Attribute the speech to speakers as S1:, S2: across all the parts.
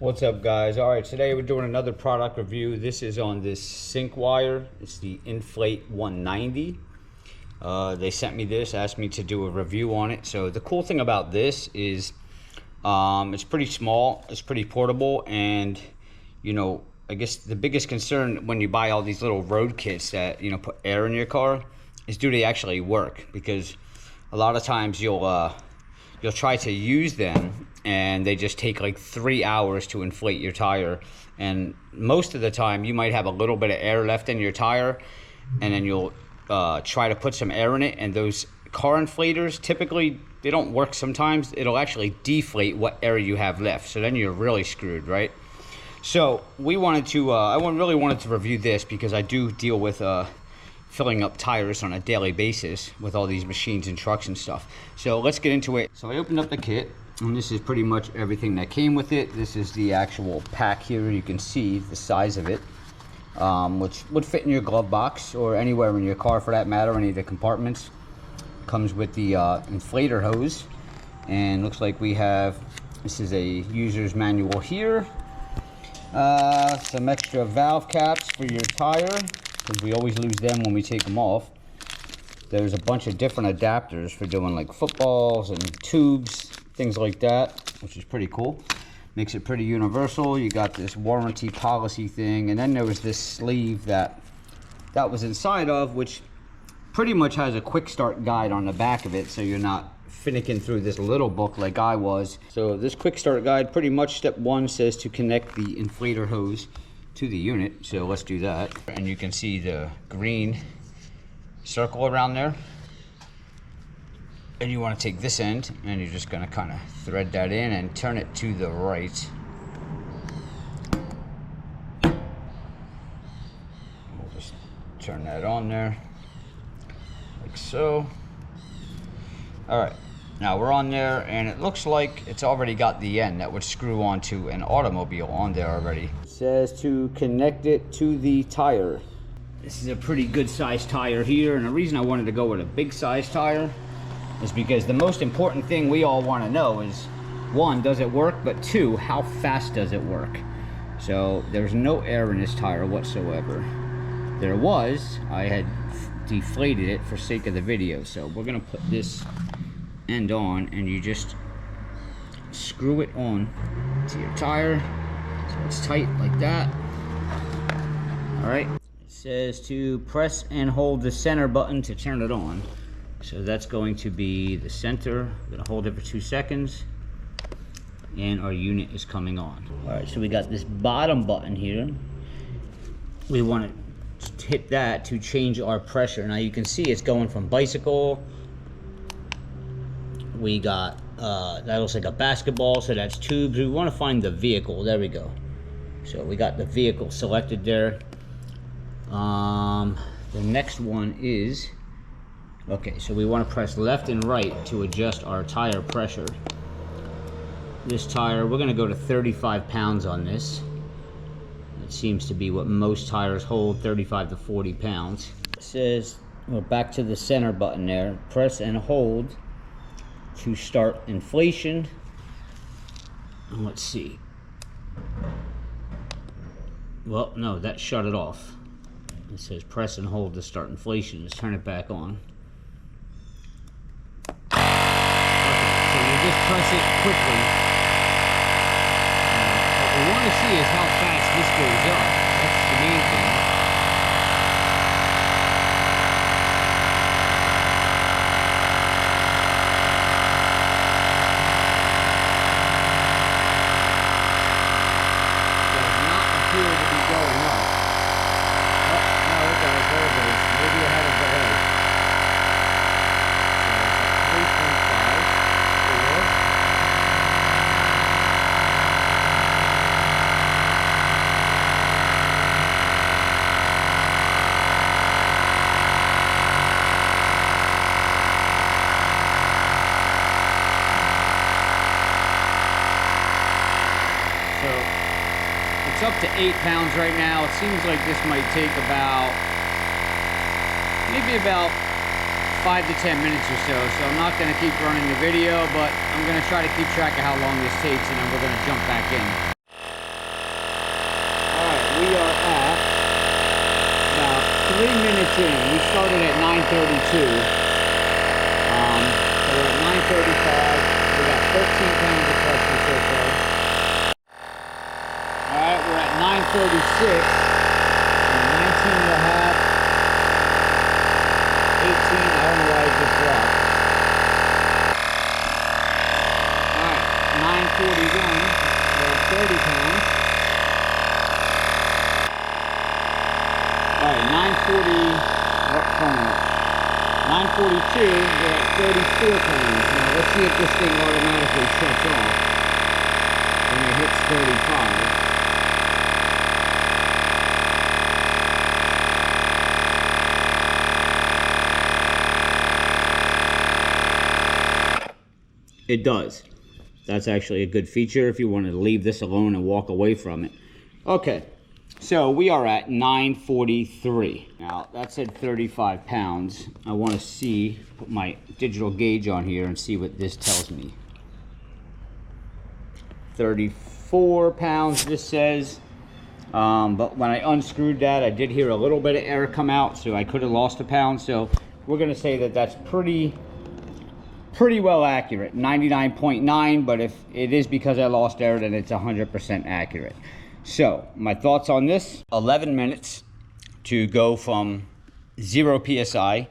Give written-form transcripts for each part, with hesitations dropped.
S1: What's up, guys? All right, today we're doing another product review. This is on this Syncwire. It's the Inflate 190. They sent me this, asked me to do a review on it. So the cool thing about this is it's pretty small, it's pretty portable, and you know, I guess the biggest concern when you buy all these little road kits that, you know, put air in your car is, do they actually work? Because a lot of times you'll try to use them and they just take like 3 hours to inflate your tire, and most of the time you might have a little bit of air left in your tire, and then you'll try to put some air in it, and those car inflators typically, they don't work. Sometimes it'll actually deflate what air you have left, so then you're really screwed, right? So we wanted to I really wanted to review this because I do deal with filling up tires on a daily basis with all these machines and trucks and stuff. So let's get into it. So I opened up the kit, and this is pretty much everything that came with it. This is the actual pack here. You can see the size of it, which would fit in your glove box or anywhere in your car for that matter, any of the compartments. Comes with the inflator hose, and looks like we have, this is a user's manual here. Some extra valve caps for your tire, because we always lose them when we take them off. There's a bunch of different adapters for doing like footballs and tubes, things like that, which is pretty cool. Makes it pretty universal. You got this warranty policy thing, and then there was this sleeve that was inside of, which pretty much has a quick start guide on the back of it, so you're not finicking through this little book like I was. So this quick start guide, pretty much step one says to connect the inflator hose to the unit. So let's do that. And you can see the green circle around there. And you want to take this end, and you're just going to kind of thread that in and turn it to the right. We'll just turn that on there, like so. All right, now we're on there, and it looks like it's already got the end that would screw onto an automobile on there already. It says to connect it to the tire. This is a pretty good sized tire here, and the reason I wanted to go with a big size tire is because the most important thing we all want to know is, one, does it work? But two, how fast does it work? So there's no air in this tire whatsoever. There was, I had deflated it for sake of the video. So we're gonna put this end on, and you just screw it on to your tire so it's tight like that. All right, it says to press and hold the center button to turn it on. So that's going to be the center. I'm gonna hold it for 2 seconds, and our unit is coming on. All right, so we got this bottom button here. We want to hit that to change our pressure. Now you can see it's going from bicycle. We got that looks like a basketball, so that's tubes. We want to find the vehicle. There we go. So we got the vehicle selected there. The next one is, okay, so we want to press left and right to adjust our tire pressure. This tire, we're going to go to 35 pounds on this. It seems to be what most tires hold, 35 to 40 pounds. It says, we're back to the center button there. Press and hold to start inflation. And let's see. Well, no, that shut it off. It says press and hold to start inflation. Let's turn it back on. So you just press it quickly. What we want to see is how fast this goes up. That's the main thing. Does not appear to be going up. Oh, no, it does. There it goes. Maybe I had a delay. So it's 3.5, 4. It's up to 8 pounds right now. It seems like this might take maybe about 5 to 10 minutes or so. So I'm not going to keep running the video, but I'm going to try to keep track of how long this takes, and then we're going to jump back in. 3 minutes in. We started at 9:32. So we're at 9:35. We got 13 pounds of pressure so far. Alright, we're at 9:36. 19 and a half. 18. I don't know why it just dropped. Alright, 9:41. We're at 30 pounds. Alright, 9:40. What phone? 9:42, we're at 34 pounds. Now let's see if this thing automatically shuts off when it hits 35. It does. That's actually a good feature if you wanted to leave this alone and walk away from it. Okay, so we are at 9:43. Now, that said 35 pounds. I want to put my digital gauge on here and see what this tells me. 34 pounds, this says. But when I unscrewed that, I did hear a little bit of air come out, so I could have lost a pound. So we're going to say that that's pretty well accurate, 99.9, but if it is because I lost air, then it's 100% accurate. So my thoughts on this: 11 minutes to go from 0 psi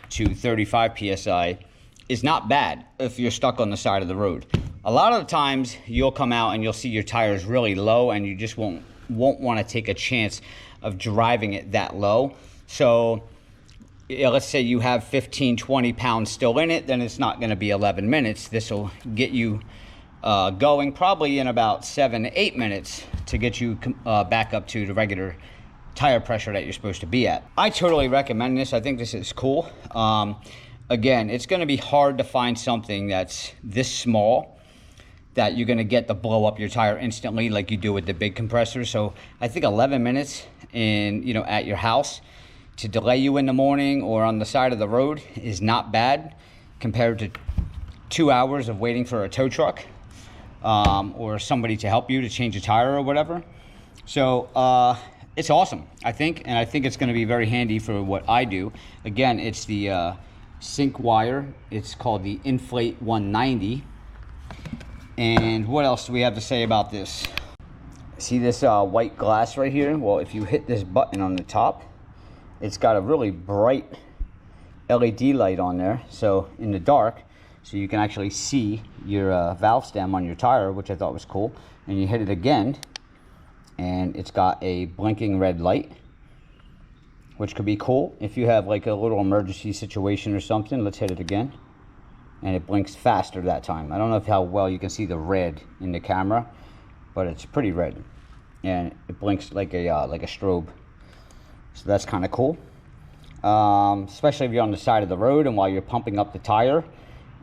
S1: to 35 psi is not bad if you're stuck on the side of the road. A lot of the times you'll come out and you'll see your tires really low, and you just won't want to take a chance of driving it that low. So let's say you have 15-20 pounds still in it, then it's not going to be 11 minutes. This will get you going probably in about 7 to 8 minutes to get you back up to the regular tire pressure that you're supposed to be at. I totally recommend this. I think this is cool. Again, it's going to be hard to find something that's this small that you're going to get to blow up your tire instantly like you do with the big compressor. So I think 11 minutes at your house to delay you in the morning or on the side of the road is not bad compared to 2 hours of waiting for a tow truck or somebody to help you to change a tire or whatever. So it's awesome, I think, and I think it's going to be very handy for what I do. Again, it's the Syncwire. It's called the Inflate 190. And what else do we have to say about this? See this white glass right here? Well, if you hit this button on the top, it's got a really bright LED light on there, so in the dark, so you can actually see your valve stem on your tire, which I thought was cool. And you hit it again, and it's got a blinking red light, which could be cool if you have like a little emergency situation or something. Let's hit it again, and it blinks faster that time. I don't know how well you can see the red in the camera, but it's pretty red, and it blinks like a strobe. So that's kind of cool, especially if you're on the side of the road and while you're pumping up the tire,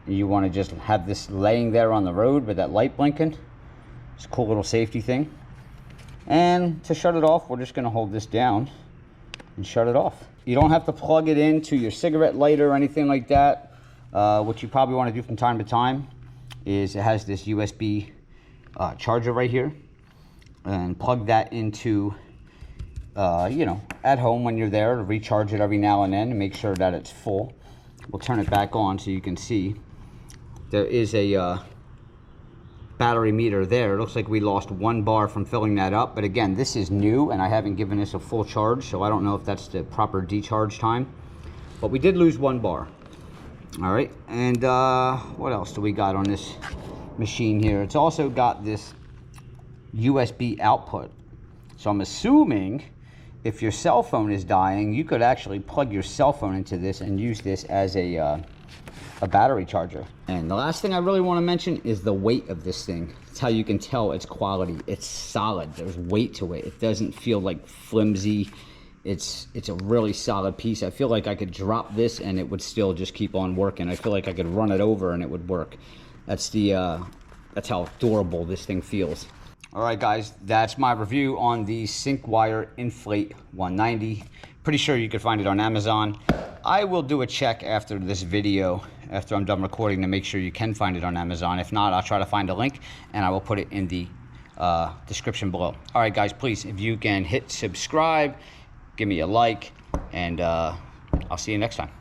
S1: you want to just have this laying there on the road with that light blinking. It's a cool little safety thing. And to shut it off, we're just going to hold this down and shut it off. You don't have to plug it into your cigarette lighter or anything like that. What you probably want to do from time to time is it has this USB charger right here, and plug that into at home when you're there to recharge it every now and then and make sure that it's full. We'll turn it back on so you can see there is a battery meter there. It looks like we lost 1 bar from filling that up, but again, this is new and I haven't given this a full charge, so I don't know if that's the proper decharge time, but we did lose 1 bar. All right, and what else do we got on this machine here? It's also got this USB output, so I'm assuming if your cell phone is dying, you could actually plug your cell phone into this and use this as a battery charger. And the last thing I really want to mention is the weight of this thing. It's how you can tell its quality. It's solid. There's weight to it. It doesn't feel like flimsy. It's a really solid piece. I feel like I could drop this and it would still just keep on working. I feel like I could run it over and it would work. That's how durable this thing feels. All right, guys, that's my review on the Syncwire Inflate 190. Pretty sure you could find it on Amazon. I will do a check after this video, after I'm done recording, to make sure you can find it on Amazon. If not, I'll try to find a link and I will put it in the description below. All right, guys, please, if you can hit subscribe, give me a like, and I'll see you next time.